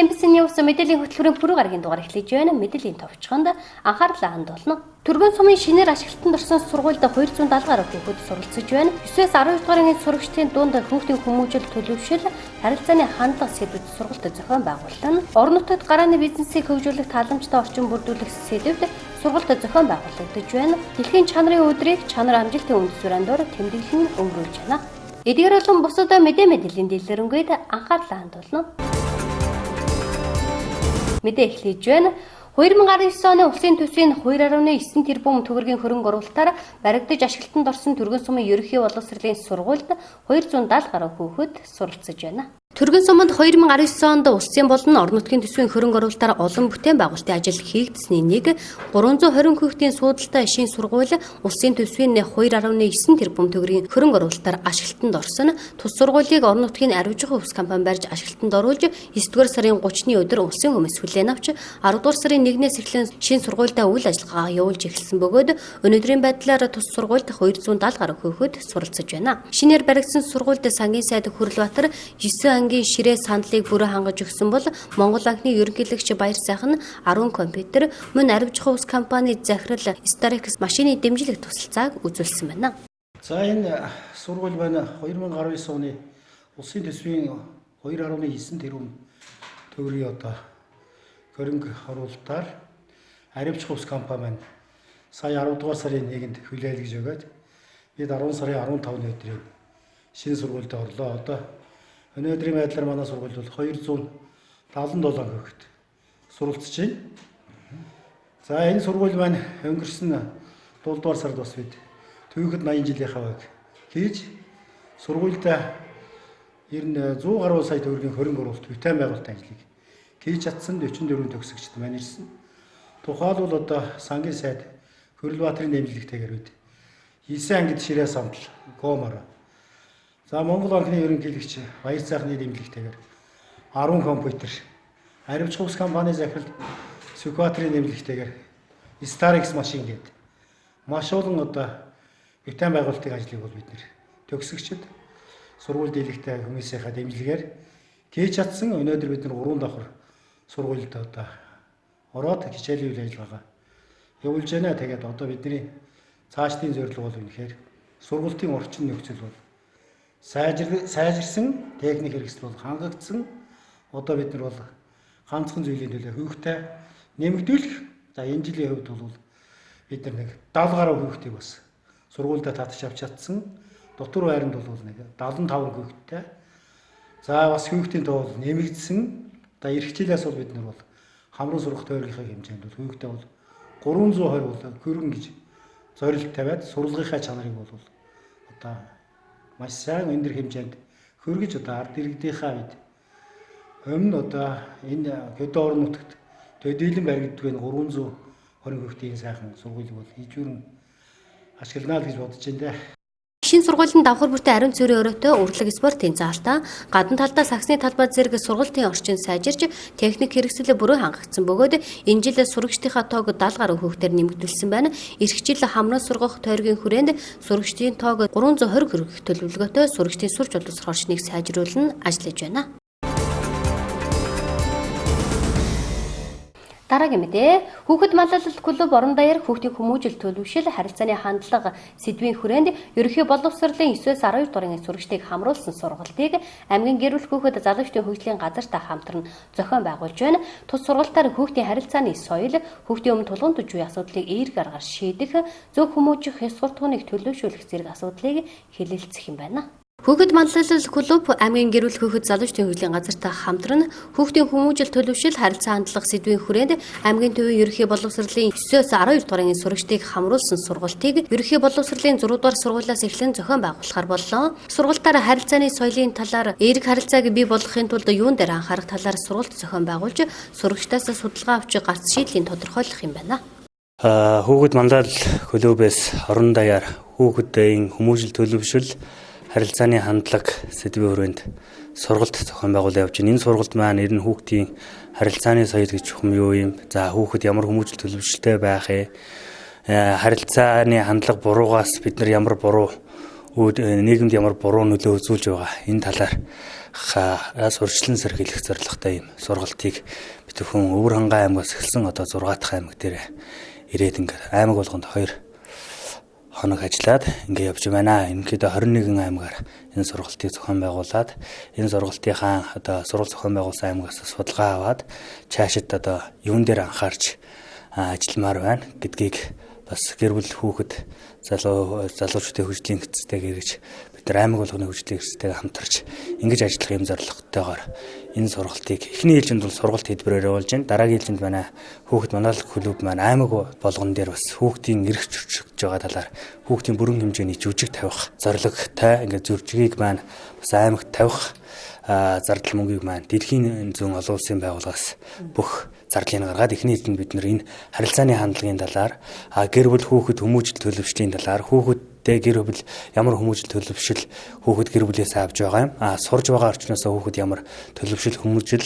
эмбэсийн явсан мэдээллийн хөтөлбөрийн пүрэв гарагийн дугаар эхлэж байна. Мэдээллийн товчхонд анхаарлаа хандуулна. Түргэн сумын шинээр ашиглалтанд орсон сургуульд 270 гаруй хүүхэд суралцж байна. 9-с 12 дугаар сурагчдын дунд хүүхдийн хүмүүжил төлөвшил, харилцааны хандлага сэдвүүд сургалт зохион байгуулалт, орон нутагт гарааны бизнесийг хөгжүүлэх тааламжтай орчин бүрдүүлэх сэдвүүд сургалт зохион байгуулагдаж байна. Дэлхийн чанарын өдрийг чанар амжилтын үндэс суурьндор тэмдэглэн өнгөрүүлж байна. Эдгээр болон бусад мэдээллийн дэлгэрэнгээд анхаарлаа хандуулна. Мэдээ эхлэж байна. 2019 оны улсын төсвийн 2.9 тэрбум төгрөгийн хөрөнгө оруулалтаар баригдаж ашиглалтанд орсон Түргэн сумын ерөнхий боловсролын сургуульд 270 гаруй хүүхэд суралцж байна. Түргэн суманд 2019 онд улсын болон орон нутгийн төсвийн хөрөнгө оруулалтаар олон бүтээн байгуулалтын ажил хийгдсэний нэг 320 хүүхдийн суудалтай шин сургууль улсын төсвийн 2.9 тэрбум төгрөгийн хөрөнгө оруулалтаар ашиглалтанд орсон. Тус сургуулийг орон нутгийн аривжихуй ус компани барьж ашиглалтанд оруулж 9-р сарын 30-ны өдөр улсын хүмүүс хүлээн авч 10-р сарын 1-ээс эхлэн шин сургуультай үйл ажиллагаа явуулж эхэлсэн бөгөөд өнөөдрийн байдлаар тус сургуульд 270 гаруй хүүхэд суралцж байна. Шинээр баригдсан сургуульд сангийн сайд Хүрлбаатар 9 ангийн ширээ сандлыг бүрэн хангаж өгсөн бол Монгол банкны ерөнхийлөгч Баяр сайхан 10 компьютер, мөн аривжихуй ус компани захирал Старекс машины дэмжлэг тусалцааг үзүүлсэн байна. За энэ сургууль байна 2019 оны улсын төсвийн 2.9 тэрбум төгрөгийн хөрөнгө оруулалтаар аривжихуй ус компани маань сая 10 дугаар сарын 1-нд хүлээлгэж өгөөд бид 10 сарын 15-ны өдрийн шинэ сургуульд орлоо. Өнөөдрийн байдлаар манай сургууль бол 277 хүүхэд суралцж байна. За энэ сургууль маань өнгөрсөн 7 дугаар сард бас бид түүхэд 80 жилийн хавьг хийж сургуультай 100 гаруй сая төгрөгийн хөрөнгө оруулалт бүтээн байгуулалтын ажлыг хийж чадсан 44 төгсөгчд маань ирсэн. Тухайлбал сангийн сайд Хүрлбаатарын дэмжлэгтэйгээр бид 9 ангид ширээ сандал гомор. За Монгол банкны ерөнхийлөгч Баяр сайхны дэмжлэгтэйгээр 10 компьютер, аривжихуй ус компани захирал Сүхбаатарын дэмжлэгтэйгээр Старекс машин гээд маш олон бүтээн байгуулалтын ажлыг бол бид нэр төгсөгчд сургууль дийлэгтэй хүмүүсийнхаа дэмжлэгээр хийж чадсан. Өнөөдөр бид нар 3 давхар сургуульд ороод хичээлийн үйл ажиллагаа явуулж байна. Тэгээд бидний цаашдын зорилго бол үнэхээр сургуулийн орчин нөхцөл бол сайжирсан, техник хэрэгсэл бол хангагдсан. Бид нар бол ганцхан зүйлийн төлөө хүүхдээ нэмэгдүүлэх. За энэ жилийн хувьд бол бид нар 70 гаруй хүүхдийг бас сургуультай татж авч чадсан. Дотор байранд бол 75 хүүхэдтэй. За бас хүүхдийн тоо бол нэмэгдсэн. Ирэх жилээс бол бид нар бол хамрын сурах тойргийнхаа хэмжээнд бол хүүхдээ бол 320 бол хөргөн гэж зорилт тавиад сурлагынхаа чанарыг бол маш сайн өндөр хэмжээнд хөргөж ард иргэдийнхаа бид өмнө энэ хөдөө орон нутагт төдийлөн баригддаг 320 хүүхдийн сайхан сургуулийг бол ижүүрэн ашиглана гэж бодож байна. Шинэ сургуулийн давхар бүртээ ариун цэврийн өрөөтэй урлаг спортын заалтаа гадна талдаа саксны талбай зэрэг сургуулийн орчин сайжирч техник хэрэгслээ бүрэн хангагдсан бөгөөд энэ жил сурагчдынхаа тоог 70 гаруй хүүхдээр нэмэгдүүлсэн байна. Ирэх жил хамраа сургах тойргийн хүрээнд сурагчдын тоог 320 хүргэх төлөвлөгөөтэй сурагчдын сурч боловсрох орчныг сайжруулан ажиллаж байна. Дараагийн мэдээ. Хүүхэд маллалт клуб орон даяар хүүхдийн хүмүүжил төлөвшил, харилцааны хандлага сэдвийн хүрээнд ерөнхий боловсролын 9-с 12 дугаар сурагчдыг хамруулсан сургалтыг аймгийн гэр бүл хүүхэд залуучдын хөгжлийн газартай хамтран зохион байгуулж байна. Тус сургалтаар хүүхдийн харилцааны соёл, хүүхдийн өмнө тулгуун төж үе асуудлыг эерэг аргаар шийдэх, зөв хүмүүжих, ёс суртахууныг төлөвшүүлэх зэрэг асуудлыг хэлэлцэх юм байна. Хүүхэд маллалт клуб аймгийн гэр бүл хүүхэд залуучдын хөгжлийн газартай хамтран хүүхдийн хүмүүжил төлөвшил, харилцаа хандлага сэдвийн хүрээнд аймгийн төвийн ерөнхий боловсролын 9-с 12 дугаар сурагчдыг хамруулсан сургалтыг ерөнхий боловсролын 6 дугаар сургуулиас эхлэн зохион байгуулахар боллоо. Сургалтаар харилцааны соёлын талаар эерэг харилцааг бий болгохын тулд юун дээр анхаарах талаар сургалт зохион байгуулж сурагчдаас судалгаа авч гарц шийдлийн тодорхойлох юм байна. Хүүхэд маллалт клубээс орон даяар хүүхэдийн хүмүүжил төлөвшил, харилцааны хандлага сэдвийн хүрээнд сургалт зохион байгуулалт явж байна. Энэ сургалт маань ер нь хүүхдийн харилцааны соёл гэж юм юу юм? За хүүхэд ямар хүмүүжил төлөвшөлтэй байх вэ? Харилцааны хандлага буруугаас бид нар ямар буруу нийгэмд ямар буруу нөлөө үзүүлж байгаа энэ талаар урьдчилан сэргийлэх зорилготой юм сургалтыг бид бүхэн Өвөр Хангай аймгаас эхэлсэн одоо 6 дахь аймаг дээр ирээд ингээд аймаг болгонд 2 хоног ажиллаад ингээд явж байна. Ерөнхийдөө 21 аймгаар энэ сургалтыг зохион байгуулад энэ сургалтынхаа одоо сургууль зохион байгуулсан аймагаас судалгаа аваад цаашид одоо юун дээр анхаарч ажилламаар байна гэдгийг бас гэр бүл хүүхэд залуучуудын хөгжлийн эцэстэг гэж бид нар аймаг болгоны хөгжлийн эцэстэг хамтарч ингэж ажиллах юм зорилготойгоор энэ сургалтыг эхний ээлжинд бол сургалт хэлбэрээр явуулж байна. Дараагийн ээлжинд манай хүүхэд манлайлал клуб маань аймаг болгон дээр бас хүүхдийн эрх зөрчиж байгаа талаар хүүхдийн бүрэн хэмжээний жүжиг тавих зорилготой ингээд зөрчгийг маань бас аймагт тавих зардал мөнгийг маань дэлхийн зүүн олон улсын байгууллагаас бүх зардлыг гаргаад эхний ээлжинд бид нар энэ харилцааны хандлагын талаар гэр бүл хүүхэд хүмүүжил төлөвшлийн талаар хүүхэдтэй гэр бүл ямар хүмүүжил төлөвшил хүүхэд гэр бүлээс авч байгаа юм сурж байгаа орчноос хүүхэд ямар төлөвшил хүмүүжил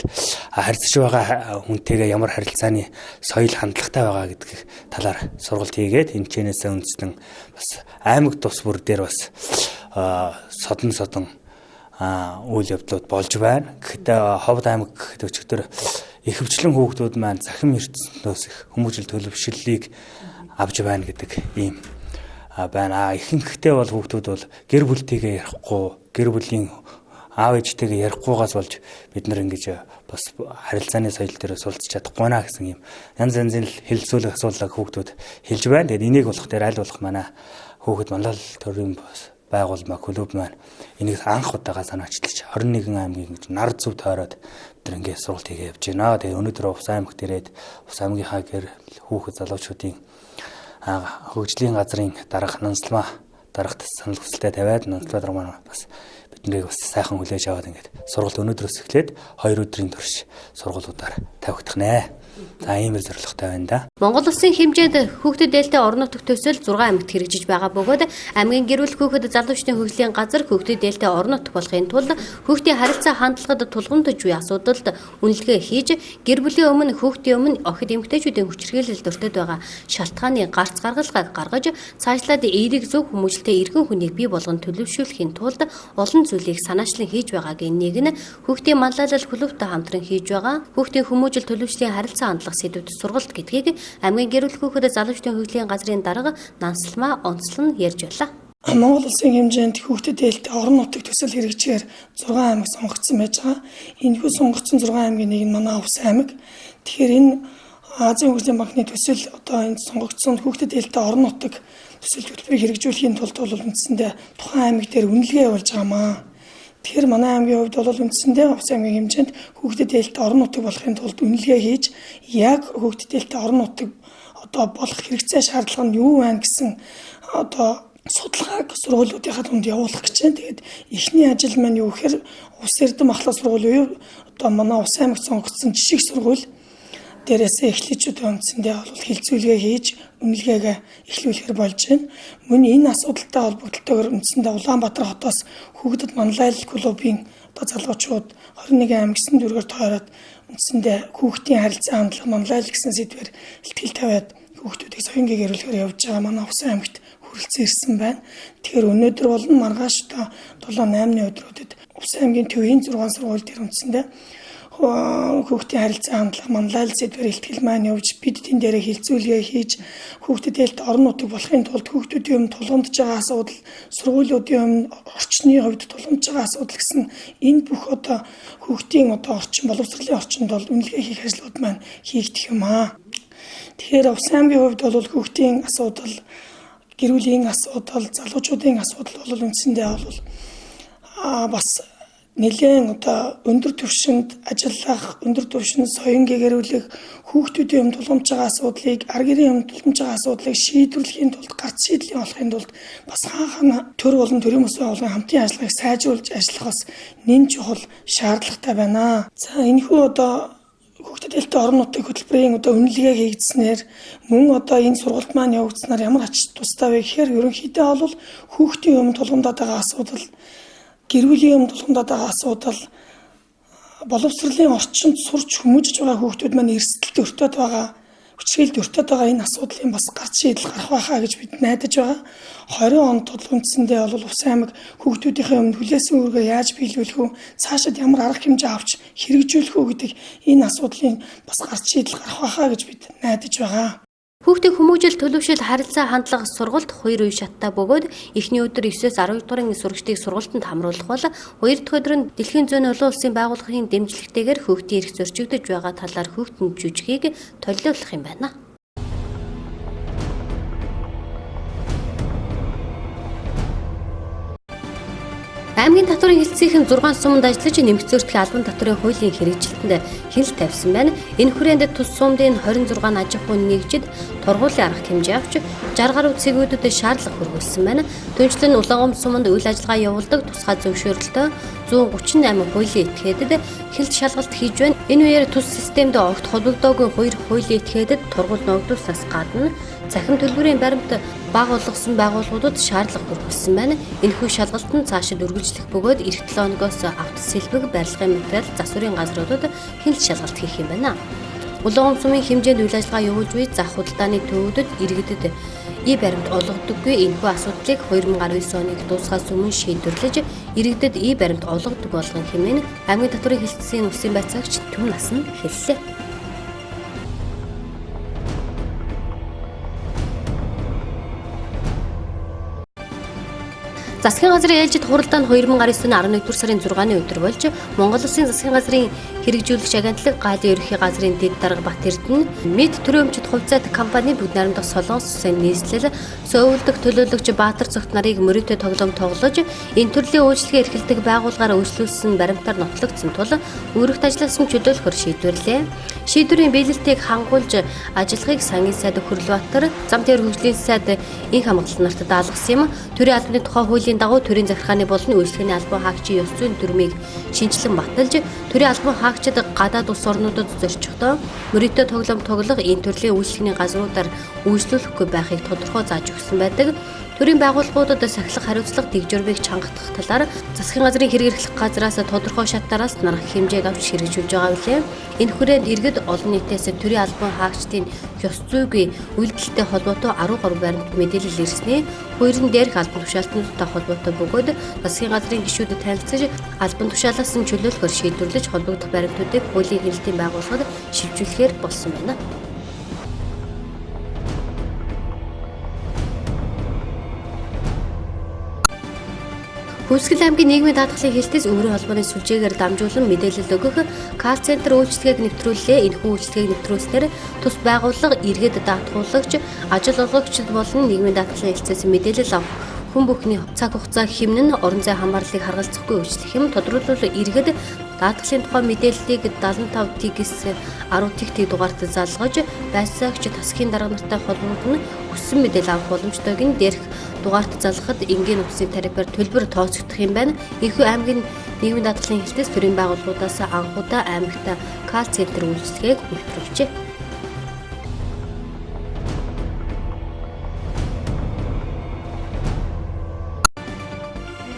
харьцаж байгаа хүнтэйгээ ямар харилцааны соёл хандлагатай байгаа гэдгийг талаар сургалт хийгээд энэ чэнээсээ үндэстэн бас аймаг тус бүр дээр бас содон үйл явдлууд болж байна. Гэхдээ Ховд аймаг гэхэд өчигдөр ихэвчлэн хүүхдүүд маань захим ертөнцөөс их хүмүүжил төлөвшлийг авч байна гэдэг ийм байна. Ихэнхдээ бол хүүхдүүд бол гэр бүлтэйгээ ярихгүй, гэр бүлийн аав ээжтэйгээ ярихгүйгаас болж бид нар ингэж бас харилцааны соёл дээр суралцж чадахгүй наа гэсэн юм янз янзын хэлэлцүүлэх асуудлыг хүүхдүүд хэлж байна. Тэгээд энийг болох дээр аль болох манай хүүхэд манлал төрийн байгуулмаа клуб маань энийг анх удаага санаачилж 21 аймгийн гэж нар зүв тойроод бид ингээд сургалт хийгээ явж байна. Тэгээ өнөөдөр Увс аймагт ирээд Увс аймгийнхаа гэр хүүхэд залуучуудын хөгжлийн газрын дарга нансалмаа дарагт санал хүсэлтэд тавиад нансалмаа дарга маань бас биднийг бас сайхан хүлээж аваад ингээд сургалт өнөөдрөөс эхлээд 2 өдрийн турш сургуулиудаар тавигдах нэ. За ийм зорилготой байна да. Монгол улсын хэмжээнд хүүхдэд дээлтэй орон нутгийн төсөл 6 аймагт хэрэгжиж байгаа бөгөөд аймгийн гэр бүл хүүхэд залуучдын хөгжлийн газар хүүхдэд дээлтэй орон нутг болохын тулд хүүхдийн харилцаа хандлагад тулгамдж буй асуудалд үнэлгээ хийж гэр бүлийн өмнө хүүхдийн өмнө охид эмэгтэйчүүдийн хүчирхийлэл дуртад байгаа шалтгааны гарц гаргалгааг гаргаж цаашлаад эерэг зөв хүмүүжлтэй иргэн хүнийг бий болгон төлөвшүүлэхийн тулд олон зүйлийг санаачлан хийж байгаагийн нэг нь хүүхдийн манлайлал клубтай хамтран хийж байгаа хүүхдийн хүмүүжил төлөвшлийн харилцаа хандлах сэдвүүд сургалт гэдгийг аймгийн гэр бүл хүүхэд залуучдын хөгжлийн газрын дарга Нансалмаа онцлон ярьж байлаа. Монгол улсын хэмжээнд хүүхдэд дээлтэй орон нутгийн төсөл хэрэгжихээр 6 аймаг сонгогдсон байж байгаа. Энэхүү сонгогдсон 6 аймгийн нэг нь манай Увс аймаг. Тэгэхээр энэ Азийн хөгжлийн банкны төсөл одоо энэ сонгогдсон хүүхдэд дээлтэй орон нутгийн төсөл хөтөлбөрийг хэрэгжүүлэхийн тулд бол үндсэндээ тухайн аймаг дээр үнэлгээ явуулж байгаамаа. Тэгэхээр манай аймгийн хувьд бол үндсэндээ Увс аймгийн хэмжээнд хүүхдэд дээлтэй орон нутаг болохын тулд үнэлгээ хийж яг хүүхдэд дээлтэй орон нутаг одоо болох хэрэгцээ шаардлага нь юу байна гэсэн одоо судалгааг сургуулиудынхаа дунд явуулах гэж байна. Тэгээд эхний ажил маань юу гэхээр Увс Эрдэм ахлах сургууль уу одоо манай Увс аймагт сонгогдсон жишг сургууль дээрээс эхлэлчүүдийн үндсэндээ бол хилцүүлгээ хийж үнэлгээгээ эхлүүлэхээр болж байна. Мөн энэ асуудалтай холбогдлолтойгоор үндсэндээ Улаанбаатар хотоос хүүхдэд манлайлал клубын одоо залуучууд 21 аймаг гэсэн дүргээр тойроод үндсэндээ хүүхдийн харилцаа хандлага манлайлал гэсэн сэдвээр ихтгэл тавиад хүүхдүүдийг соёнгийн гэрүүлэхээр явж байгаа манай Увс аймагт хүрэлцэн ирсэн байна. Тэгэхээр өнөөдөр болон маргааш одоо 7-8-ны өдрүүдэд Увс аймгийн төвийн 6 сургууль дээр үндсэндээ хүүхдийн харилцаа хандлага манлайлал сэдвээр ихтгэл маань явж бид тэн дээрээ хилцүүлгээ хийж хүүхдэд дээлтэй орон нутаг болохын тулд хүүхдүүдийн өмнө тулгамдж байгаа асуудал, сургуулиудын өмнө орчны хувьд тулгамдж байгаа асуудал гэсэн энэ бүх одоо хүүхдийн одоо орчин боловсролын орчинд бол үнэлгээ хийх ажлууд маань хийгдэх юм аа. Тэгэхээр Увс аймгийн хувьд бол хүүхдийн асуудал, гэр бүлийн асуудал, залуучуудын асуудал бол үндсэндээ бол бас нэлээд одоо өндөр түвшинд ажиллах, өндөр түвшинд соён гэгэрүүлэх, хүүхдүүдийн өмнө тулгамдж байгаа асуудлыг, ар гэрийн өмнө тулгамдж байгаа асуудлыг шийдвэрлэхийн тулд, гарц шийдлийн олохын тулд бас хаана төр болон төрийн бас байгууллагын хамтын ажиллагааг сайжруулж ажиллах бас нэн чухал шаардлагатай байна. За энэхүү одоо хүүхдэд дээлтэй орон нутгийн хөтөлбөрийн одоо үнэлгээ хийгдснээр мөн одоо энэ сургалт маань явагдсанаар ямар ач тустай вэ гэхээр ерөнхийдөө бол хүүхдийн өмнө тулгамдаад байгаа асуудал, гэр бүлийн өмнө тулгамдаад байгаа асуудал, боловсролын орчинд сурч хүмүүжиж байгаа хүүхдүүд маань эрсдэлд өртөөд байгаа хүчрхийлэлд өртөд байгаа энэ асуудлын бас гарч шийдэл гарах байхаа гэж бид найдаж байгаа. 20 он тулгымдсэндээ бол Ус аймаг хүүхдүүдийнхээ өмнө хүлээсэн үүргээ яаж биелүүлэх үү, цаашид ямар арга хэмжээ авч хэрэгжүүлэх үү гэдэг энэ асуудлын бас гарч шийдэл гарах байхаа гэж бид найдаж байгаа. Хүүхдийн хүмүүжил төлөвшөл харилцаа хандлага сургалт 2 үе шаттай бөгөөд эхний өдөр 9-с 12 дуурын сурагчдыг сургалтанд хамруулах бол 2 дахь өдөр нь дэлхийн зөөн олон улсын байгууллагын дэмжлэгтэйгээр хүүхдийн эрх зөрчигдөж байгаа талаар хүүхдийн жүжигийг төлөөлөх юм байна. Аймгийн татварын хэлтсийнхэн 6 суманд ажиллаж нэмэгцөөртгөө албан татварын хуулийн хэрэгжилтэнд хил тавьсан байна. Энэ хүрээнд тус сумдын 26 аж ахуйн нэгжид тургуулийн арга хэмжээ авч 60 гаруй цэгүүдэд шаардлага хүргүүлсэн байна. Түүнчлэн Улаангом суманд үйл ажиллагаа явуулдаг тусгай зөвшөөрлөлтөй 138 хуулийн этгээдэд хилд шалгалт хийж байна. Энэ үеэр тус системд огт холбогдоогүй 2 хуулийн этгээдэд тургуул ногдуулснаас гадна цахим төлбөрийн баримт бага болгосон байгууллагуудад шаардлага хүргэсэн байна. Энэхүү шалгалтанд цаашид үргэлжлэх бөгөөд эх 7 өнөөс автосэлбэг барилгын материал засварын газруудад хилд шалгалт хийх юм байна. Улаангом сумын хэмжээнд үйл ажиллагаа явуулж буй зах худалдааны төвүүдэд иргэдэд баримт олгодоггүй. Энэхүү асуудлыг 2019 оныг дуусгаас өмнө шийдвэрлэж иргэдэд баримт олгодог болгон хэмээн аймгийн татварын хэлтсийн улсын байцаагч Түм нас нь хэллээ. Засгийн газрын ээлжид хуралдаанд 2019 оны 11 дугаар сарын 6-ны өдөр болж Монгол Улсын засгийн газрын хэрэгжүүлэгч агентлаг Галийн ерөнхий газрын дэд дарга Бат Эрдэнэ Мэд төрөөмжид хувьцаат компани бүгд найрамдах Солонгос улсын нийслэл сөөвлөдөх төлөөлөгч Баатар цогт нарыг мөрөөдө тоглоом тоглож энэ төрлийн үйлчлэгээ эрхэлдэг байгууллагаар үйлчлүүлсэн баримтаар нотлогдсон тул үүрэгт ажилласан чөлөөлөхөр шийдвэрлээ. Шийдвэрийн биелэлтийг хангуулж ажиллахыг сангийн сайд Хөрлбаатар зам тээвэр хөгжлийн сайд инх хамгаалалт нарт даалгасан юм. Төрийн албаны тухай хуулийн дагуу төрийн захиргааны болон үйлчлэгээний албан хаагчийн ёс зүйн дүрмийг шинжилэн баталж төрийн албан хаагчид гадаад улс орнуудад зорчихдоо мөрөөдө тоглоом тоглох энэ төрлийн үйлчлэгээний газруудаар үйлчлүүлэхгүй байхыг тодорхой зааж өгсөн байдаг. Төрийн байгууллагуудад сахилах хариуцлага дэг журмыг чангатах талаар засгийн газрын хэрэг эрхлэх газраас тодорхой шатаараас нарах хэмжээг авч хэрэгжүүлж байгаа билээ. Энэ хүрээнд иргэд олон нийтээс төрийн албан хаагчдын ёс зүйн үйлдэлтэй холбоотой 10 гаруй баримт мэдээлэл ирсний хоёрын дээрх албан тушаалтнуудтай холбоотой бөгөөд засгийн газрын гишүүдэд танилцаж албан тушаалаас нь чөлөөлөхөөр шийдвэрлэж холбогдох баримтуудыг хуулийн хэлтийн байгууллагад шилжүүлэхээр болсон байна. Хүсгэл аймгийн нийгмийн даатгалын хэлтээс өөрийн холбооны сүлжээгээр дамжуулан мэдээлэл өгөх кал центр үйлчлэгийг нэвтрүүллээ. Энэхүү үйлчлэгийг нэвтрүүлснээр тус байгууллага иргэд даатгуулагч, ажил олгогчид болон нийгмийн даатгалын хэлтсээс мэдээлэл авах хүн бүхний цаг хугацаа хэмнэн орон зай хамгааллыг харгалзахгүй үйлчлэх юм. Тодорхойлбол иргэд даатгалын тухай мэдээллийг 75-10 дугаарт залгаж байцаагч тасгийн дарга нартай холбогдсон хүссэн мэдээлэл авах боломжтойг нь дээрх дугаарт залгахад энгийн үсгийн тарифаар төлбөр тооцогдох юм байна. Энэхүү аймгийн нийгмийн даатгалын хэлтээс төрийн байгууллагуудаас анхудаа аймагт кал центр үйлчлэгийг нэвтрүүлжээ.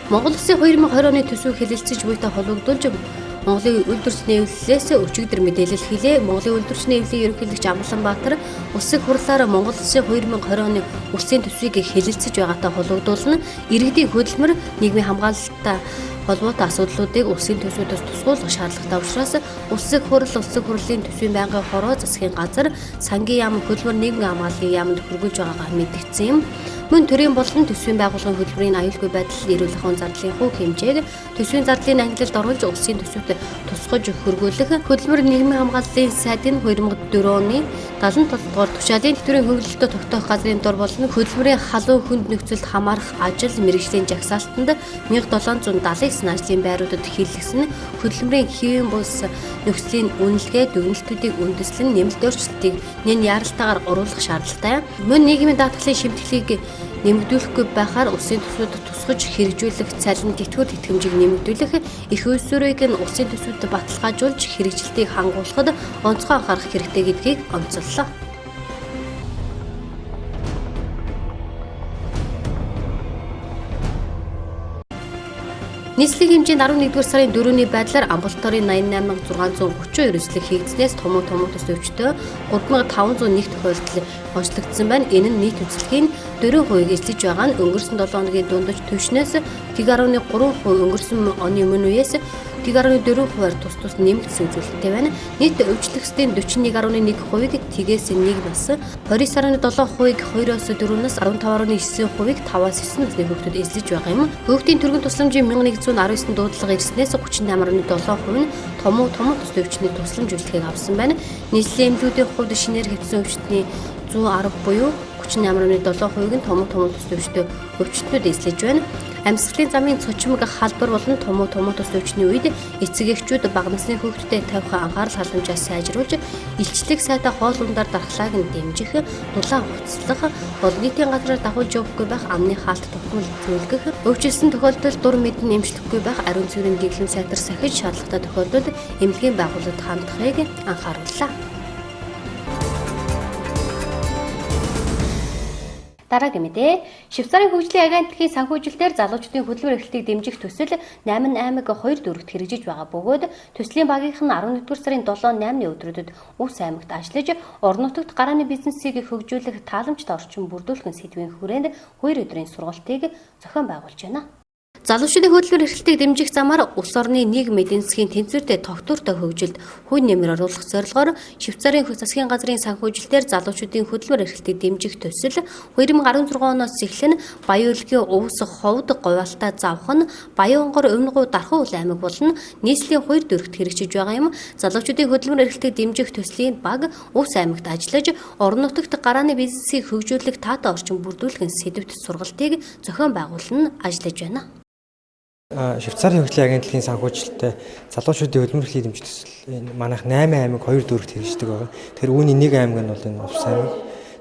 Монгол Улсын 2020 оны төсвийг хэлэлцэж буйтай холбогдуулж Монголын үйлдвэрч нэвлэлээс өчигдөр мэдээлэл хэлээ. Монголын үйлдвэрч нэвлэлийн ерөнхийлөгч Амланбаатар улсын хурлаар Монгол Улсын 2020 оны улсын төсвийг хэлэлцэж байгаатай холбогдуулна. Иргэдийн хөдөлмөр, нийгмийн хамгаалалттай холбоотой асуудлуудыг улсын төсвөөдөөс тусгуулах шаардлагатай учраас улсын хурлын төсвийн байнгын хороо засгийн газар сангийн яам хөдөлмөр нийгмийн хамгааллын яамд хөргүүлж байгаагаа мэдгдсэн юм. Мөн төрийн болон төсвийн байгууллагын хөтөлбөрийн аюулгүй байдал эрүүл ахуйн зардлын хувь хэмжээг төсвийн зардлын ангилалд оруулж улсын төсвөд тусгаж хөргүүлэх хөтөлбөр нийгмийн хамгааллын сайдын 2004 оны 77 дугаар тушаалын төрийн хөнгөлөлтөд тогтоох газрын дор болон хөтөлбөрийн халуун хүнд нөхцөлд хамаарах ажил мэргэжлийн жагсаалтанд 1779 ажлын байруудад хийлгэсэн хөтөлбөрийн хэвийн бус нөхцөлийн үнэлгээ дүгнэлтүүдийг үндэслэн нэмэлт өөрчлөлтийг нэн яралтаагаар оруулах шаардлагатай. Мөн нийгмийн даатгалын шимтгэлийг нэмэгдүүлэхгүй байхаар улсын төсвөд тусгаж хэрэгжүүлэх цалин тэтгэвэр тэтгэмжийг нэмэгдүүлэх их үйлсвэрийг нь улсын төсвөд баталгаажуулж хэрэгжилтийг хангуулахад онцгой анхаарах хэрэгтэй гэдгийг онцоллоо. Нийслэлийн хэмжээнд 11-р сарын 4-ний байдлаар амбулаторийн 88630 эрсдэл хийгдснээс том тус өвчтөй 3501 тохиолдол онцлогдсон байна. Энэ нь нийт үзлэгийн 4% эзлэж байгаа нь өнгөрсөн 7 хоногийн дундаж түвшнээс 1.3% өнгөрсөн оны өмнө үеэс 1.4%-аар тус нэмэгдсэн үзүүлэлттэй байна. Нийт өвчлөгчдийн 41.1%-ийг тгээс 1 бас 20.7%-ийг 2-оос 4-наас 15.9%-ийг 5-аас 9 насны хүүхдүүд эзлэж байгаа юм. Хүүхдийн түргэн тусламжийн 1119 дуудлага ирснээс 38.7% нь том тус өвчтний тусламж үйлчлэгийг авсан байна. Нийслэлийн эмнэлгүүдийн хувьд шинээр хэвтсэн өвчтний 110 буюу 38.7%-ийг нь том тус өвчтнүүд эзлэж байна. Амьсгалын замын цочмог халбар болон том тус өвчний үед эцэг эхчүүд бага насны хүүхдэд тавих анхаарал халамжаа сайжруулж, илчлэг сайтай хоол ундаар дархлааг нь дэмжих, дулаан хувцлах, олон нийтийн газраар дагуулж явахгүй байх, амны хаалт тогтмол зөвлөгөх, өвчлсөн тохиолдолд дур мэдэн эмчлэхгүй байх, ариун цэврийн дэглэм сайтар сахиж шаардлагатай тохиолдолд эмнэлгийн байгууллагад хандахыг анхаарууллаа. Дараагийн мэдээ. Швейцарын хөгжлийн агентлагийн санхүүжилтээр залуучдын хөдөлмөр эрхлэлтийг дэмжих төсөл 8 аймаг 2 дүүрэгт хэрэгжиж байгаа бөгөөд төслийн багийнх нь 11-р сарын 7-8-ны өдрүүдэд Үс аймагт ажиллаж, орон нутагт гарааны бизнесийг хөгжүүлэх тааламжтай орчин бүрдүүлэх сэдвийн хүрээнд 2 өдрийн сургалтыг зохион байгуулж байна. Залуучдын хөдөлмөр эрхлэлтийг дэмжих замаар улс орны нийгмийн эдийн засгийн тэнцвэртэй тогтвортой хөгжилд хувь нэмэр оруулах зорилгоор Швейцарын засгийн газрын санхүүжилтээр залуучдын хөдөлмөр эрхлэлтийг дэмжих төсөл 2016 оноос эхлэн Баян Улгийн Увс ховд говьалтай завхан Баян онгор Өмнөгов Дархан ул аймаг болон нийслэлийн 2 дүүрэгт хэрэгжиж байгаа юм. Залуучдын хөдөлмөр эрхлэлтийг дэмжих төслийн баг Увс аймагт ажиллаж, орон нутагт гарааны бизнесийг хөгжүүлэх таатай орчин бүрдүүлэх сэдвт сургалтыг зохион байгуулан ажиллаж байна. Швейцарын хөгжлийн агентлагийн санхүүжилттэй залуучуудын хөдөлмөр эрхлэлтийг дэмжих төсөл манайх 8 аймаг 2 дүүрэгт хэрэгждэг байгаа. Тэгэхээр үүний нэг аймаг нь бол энэ Ус аймаг.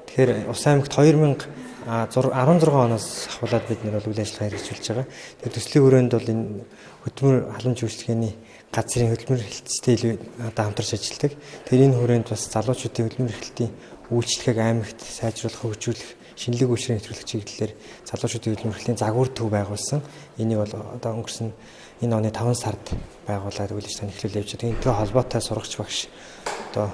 Тэгэхээр Ус аймагт 2016 оноос ахуулаад бид нэр бол үйл ажиллагаа хэрэгжүүлж байгаа. Тэгэхээр төслийн хүрээнд бол энэ хөдөлмөр халамж үйлчлэгээний газрын хөдөлмөр эрхлэлттэй илүү хамтарч ажилладаг. Тэр энэ хүрээнд бас залуучуудын хөдөлмөр эрхлэлтийн үйлчлэгийг аймагт сайжруулах, хөгжүүлэх шинэлэг үйлчлэгийн нэвтрүүлэх чиглэлээр залуучуудын хөдөлмөр эрхлэлийн загвар төв байгуулсан. Энийг бол одоо өнгөрсөн энэ оны 5 сард байгуулад үйл ажиллагаа эхлүүл явж байгаа. Энэтэй холбоотой сурагч багш одоо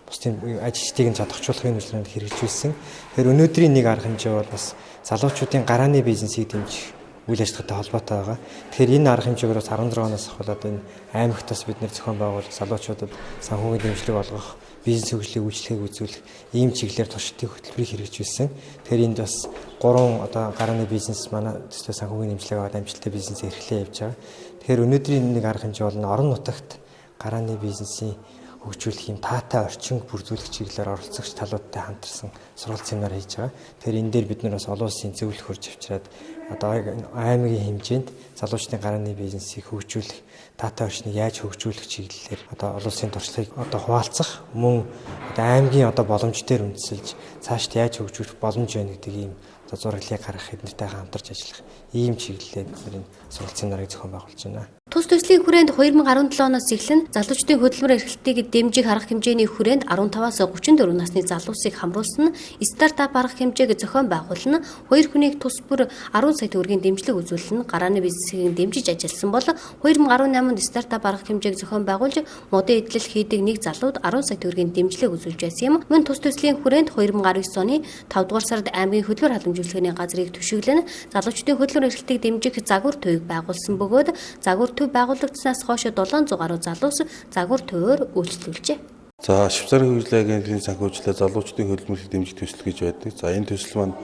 бусдын ажилчдыг нь задахжуулахын үйлчлэгэнд хэрэгжүүлсэн. Тэгэхээр өнөөдрийн нэг арга хэмжээ бол бас залуучуудын гарааны бизнесийг дэмжих үйл ажиллагаатай холбоотой байгаа. Тэгэхээр энэ арга хэмжээгээр бас 16 оноос ахуулаад энэ аймагт бас бид нэр зохион байгуулж залуучуудад санхүүгийн дэмжлэг олгох, бизнес хөгжлийн үйлчлэгийг үзүүлэх ийм чиглэлээр туршилтын хөтөлбөрийг хэрэгжүүлсэн. Тэгэхээр энд бас 3 одоо гарааны бизнес манай төслийн санхүүгийн дэмжлэг аваад амжилттай бизнес эрхлээ явж байгаа. Тэгэхээр өнөөдрийн нэг арга хэмжээ бол орон нутагт гарааны бизнесийн хөгжүүлэх юм таатай орчин бүрдүүлэх чиглэлээр оролцогч талуудтай хамтарсан сургалт семинар хийж байгаа. Тэгэхээр энэ дээр бид нар бас олон улсын зөвлөх хурж авчираад одоо аймгийн хэмжээнд залуучдын гарааны бизнесийг хөгжүүлэх таатай орчныг яаж хөгжүүлэх чиглэлээр одоо олон улсын туршлагыг одоо хуваалцах мөн одоо аймгийн одоо боломж дээр үндэслэж цаашд яаж хөгжүүлэх боломж байна гэдэг ийм одоо зураглалыг гаргах эднэртэйгээ хамтарч ажиллах ийм чиглэлээр бид нар энэ сургалт семинарыг зохион байгуулж байна. Тус төслийн хүрээнд 2017 оноос эхлэн залуучдын хөдөлмөр эрхлэлтийг дэмжих арга хэмжээний хүрээнд 15-аас 34 насны залуусыг хамруулсан стартап арга хэмжээг зохион байгуулна. 2 хүнийг тус бүр 10 сая төгрөгийн дэмжлэг үзүүлэн гарааны бизнесийг дэмжиж ажилласан бол 2018 онд стартап арга хэмжээг зохион байгуулж модын эдлэл хийдэг нэг залууд 10 сая төгрөгийн дэмжлэг үзүүлж байсан юм. Мөн тус төслийн хүрээнд 2019 оны 5 дугаар сард аймгийн хөдөлмөр халамжуулалтын газрыг төшөглөн залуучдын хөдөлмөр эрхлэлтийг дэмжих загвар төвийг байгуулсан бөгөөд загвар төв байгуулагдсанаас хойш 700 гаруй залуус загвар төвөөр үйлчлүүлжээ. За Швейцарын хөгжлийн агентлагийн санхүүжилтээр залуучдын хөдөлмөр эрхлэлтийг дэмжих төсөл гэж байдаг. За энэ төсөл маань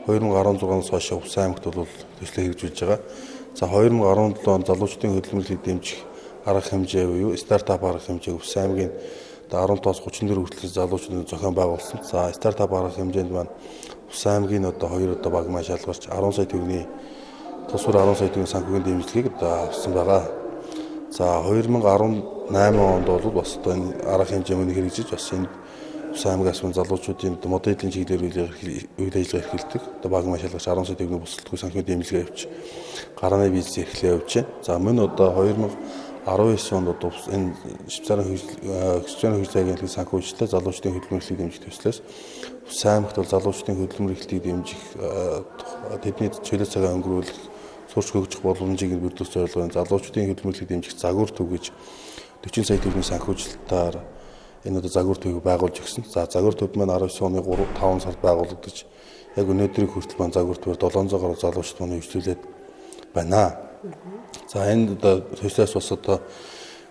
2016-оос хойш Увс аймагт бол төслөө хэрэгжүүлж байгаа. За 2017 онд залуучдын хөдөлмөр эрхлэлтийг дэмжих арга хэмжээ буюу стартап арга хэмжээ Увс аймгийн 15-аас 34 хүртэлх залуучдын зохион байгуулсан. За стартап арга хэмжээнд маань Увс аймгийн одоо 2 баг маш шалгарч 10 сая төгрөгийн тус бүр 10 сая төгрөгийн санхүүгийн дэмжлэгийг одоо авсан байгаа. За 2018 онд бол бас одоо энэ арга хэмжээ мөн хэрэгжиж бас энэ Увс аймагаас мөн залуучуудын модельийн чиглэлээр үйл ажиллагаа эрхэлдэг. Одоо баг маш шалгарч 10 сая төгрөгийн бусдалгүй санхүүгийн дэмжлэгээ авч гарааны бизнес эрхлээ явж байна. За мөн одоо 2019 онд одоо энэ Швейцарын хөгжлийн агентлагийн санхүүжилтээр залуучдын хөдөлмөр эрхлэлтийг дэмжих төслөөс Увс аймагт бол залуучдын хөдөлмөр эрхлэлтийг дэмжих тэдний чөлөө цагаа өнгөрүүлэх сурч хөгжих боломжийг бүрдүүлэх зорилгоор залуучуудын хөдөлмөрлөлийг дэмжих загвар төв гэж 40 сая төгрөгийн санхүүжилтээр энэ одоо загвар төвийг байгуулж өгсөн. За загвар төв маань 19 оны 5 сард байгуулагдаж яг өнөөдрийн хүртэл маань загвар төвөөр 700 гаруй залуучууд маань хөгжүүлээд байна. За энэ одоо төслөөс бас одоо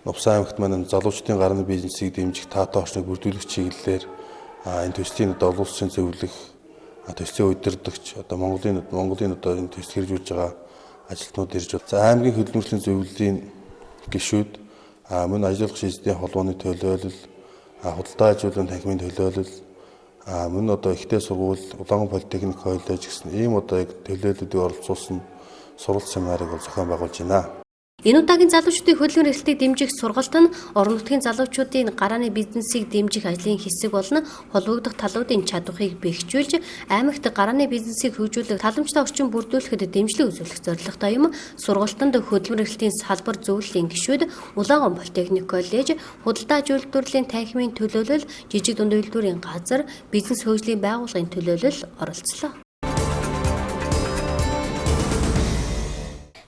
Увсан аймагт маань залуучуудын гарны бизнесийг дэмжих таатай орчныг бүрдүүлэх чиглэлээр энэ төслийн одоо олон улсын зөвлөх төслийн удирдагч одоо Монголын одоо энэ төсөл хэрэгжүүлж байгаа ажилтнууд ирж байна. За аймгийн хөдөлмөрлийн зөвлөлийн гишүүд мөн ажиллах шийдвэрийн холбооны төлөөлөл, худалдаа ажилуулгын танхимын төлөөлөл, мөн одоо ихтэй сургууль, Улаанган политехник коллеж гэсэн ийм одоо яг төлөөллүүдийг оролцуулсан сургалт семинарыг зохион байгуулж байна. Энэ удаагийн залуучуудын хөдөлгөөн эрхлэлтийг дэмжих сургалт нь орон нутгийн залуучуудын гарааны бизнесийг дэмжих ажлын хэсэг болно. Холбогдох талуудын чадварыг бэхжүүлж, аймагт гарааны бизнесийг хөгжүүлэх таламжтай орчин бүрдүүлэхэд дэмжлэг үзүүлэх зорилготой юм. Сургалтанд хөдөлгөөн эрхлэлийн салбар зөвлөлийн гишүүд, Улаанган политехник коллеж, худалдаа аж үйлдвэрлэлийн танхимын төлөөлөл, жижиг дунд үйлдвэрийн газар, бизнес хөгжлийн байгууллагын төлөөлөл оролцлоо.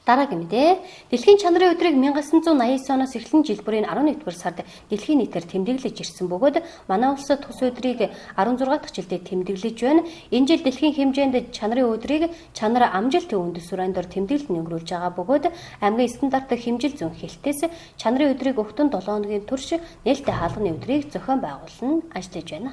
Дараагийн мэдээ. Дэлхийн чанарын өдрийг 1989 оноос эхлэн жил бүрийн 11-р сард дэлхийн нийтээр тэмдэглэж ирсэн бөгөөд манай улс тус өдрийг 16 дахь жилдээ тэмдэглэж байна. Энэ жил дэлхийн хэмжээнд чанарын өдрийг чанар амжилтын үндэс суурьнд тэмдэглэлд өнгөрүүлж байгаа бөгөөд аймгийн стандарт хэмжил зүүн хэлтээс чанарын өдрийг өгтөн 7 хоногийн турш нээлттэй хаалганы өдрийг зохион байгуулна ажиллаж байна.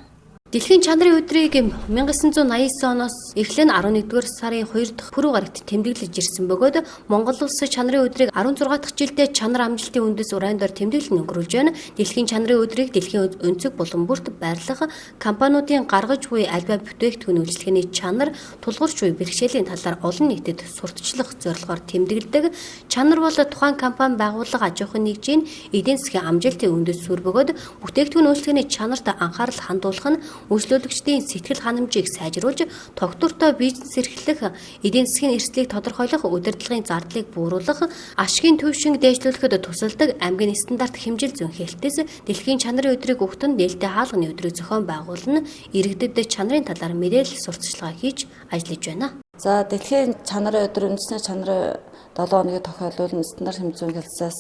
Дэлхийн чанарын өдрийг 1989 оноос эхлэн 11-р сарын 2 дахь пүрэв гарагт тэмдэглэж ирсэн бөгөөд Монгол улс чанарын өдрийг 16 дахь жилдээ чанар амжилтын үндэс урайндор тэмдэглэл өнгөрүүлж байна. Дэлхийн чанарын өдрийг дэлхийн өнцөг булан бүрт байрлах компаниудын гаргаж буй альва бүтээгдэхүүн үйлчлэгээний чанар, тулгуурч буй бэрхшээлийн талаар олон нийтэд сурталчлах зорилгоор тэмдэглэдэг. Чанар бол тухайн компани байгууллага аж ахуйн нэгжийн эдийн засгийн амжилтын үндэс суурь бөгөөд бүтээгдэхүүн үйлчлэгээний чанарт анхаарал хандуулах нь үйлчлүүлэгчдийн сэтгэл ханамжийг сайжруулж, тогтвортой бизнес эрхлэх, эдийн засгийн эрсдлийг тодорхойлох, удирдлагын зардлыг бууруулах, ашигын түвшинг дээшлүүлэхэд тусалдаг аймгийн стандарт хэмжил зүүн хэлтээс дэлхийн чанарын өдрийг өгтөн нээлттэй хаалганы өдрийг зохион байгуулна. Иргэдэд чанарын талаар мэдээлэл сурталчилгаа хийж ажиллаж байна. За дэлхийн чанарын өдөр үндэсний чанарын 7 хоногийн тохиолдол стандарт хэмжил зүүн хэлтээс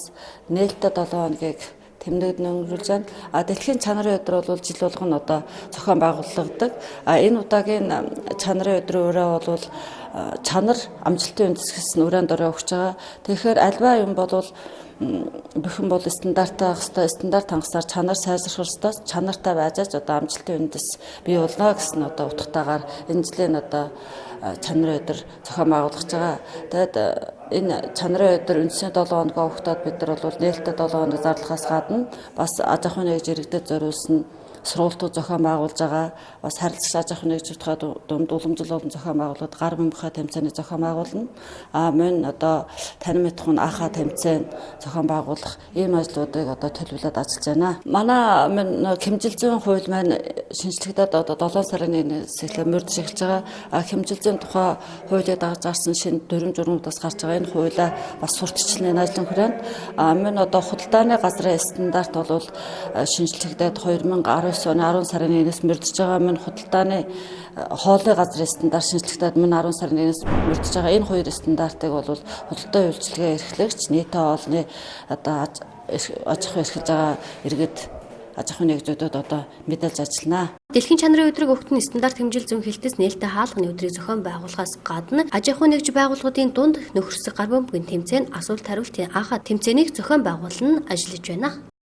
нээлттэй 7 хоногийг тэмдэглэн өнгөрүүлж байна. Дэлхийн чанарын өдөр бол жил болгон одоо зохион байгуулагддаг. Энэ удаагийн чанарын өдрийн өрөө бол чанар амжилтын үндэс гэсэн өрөөнд орой өгч байгаа. Тэгэхээр альва юм бол бүхэн бол стандартаа хэвээр стандарт хангасаар чанар сайжрах ёстой. Чанартай байжаач одоо амжилтын үндэс бий болно гэсэн одоо утгатайгаар энэ жилийн одоо чанарын өдөр зохион байгуулж байгаа. Тэгэд энэ чанарын өдөр үндсний 7 хоногоо өгтөөд бид нар бол нээлттэй 7 хоног зарлахаас гадна бас аж ахуйн нэгж иргэдэд зориулсан сургалтууд зохион байгуулж байгаа. Бас харилцагч аж ахуйн нэгжүүдийн дунд уламжлалт зохион байгуулалт гар бомбохоо тэмцээний зохион байгуулна. Мөн одоо танин мэдхүүн ахаа тэмцээн зохион байгуулах ийм ажлуудыг одоо төлөвлөд ажиллаж байна. Манай хэмжил зүйн хууль маань шинжлэхдээ одоо 7 сарын 1-ээс эхлээд мөрдөж эхэлж байгаа. Хэмжил зүйн тухай хуулийг дагаж гарсан шинэ дүрм журмуудаас гарч байгаа энэ хуулиа бас сурталчлалын ажлын хүрээнд мөн одоо худалдааны газрын стандарт бол шинжлэхдээ 2019 оны 10 сарын 1-ээс мөрдөж байгаа. Мөн худалдааны хоолой газрын стандарт шинжлэхдээ мөн 10 сарын 1-ээс мөрдөж байгаа. Энэ хоёр стандартыг бол худалдаа үйлчилгээ эрхлэгч нийтээ олны одоо аж ахуй эрхэлж байгаа иргэд аж ахуйн нэгжүүдэд одоо мэдээлж ажиллана. Дэлхийн чанарын өдрийг өгтөн стандарт хэмжил зүүн хэлтээс нээлттэй хаалганы өдрийг зохион байгуулахаас гадна аж ахуйн нэгж байгууллагуудын дунд нөхөрсөг гар бомбын тэмцээн, асуулт хариултын анхаа тэмцээнийг зохион байгуулна ажиллаж байна.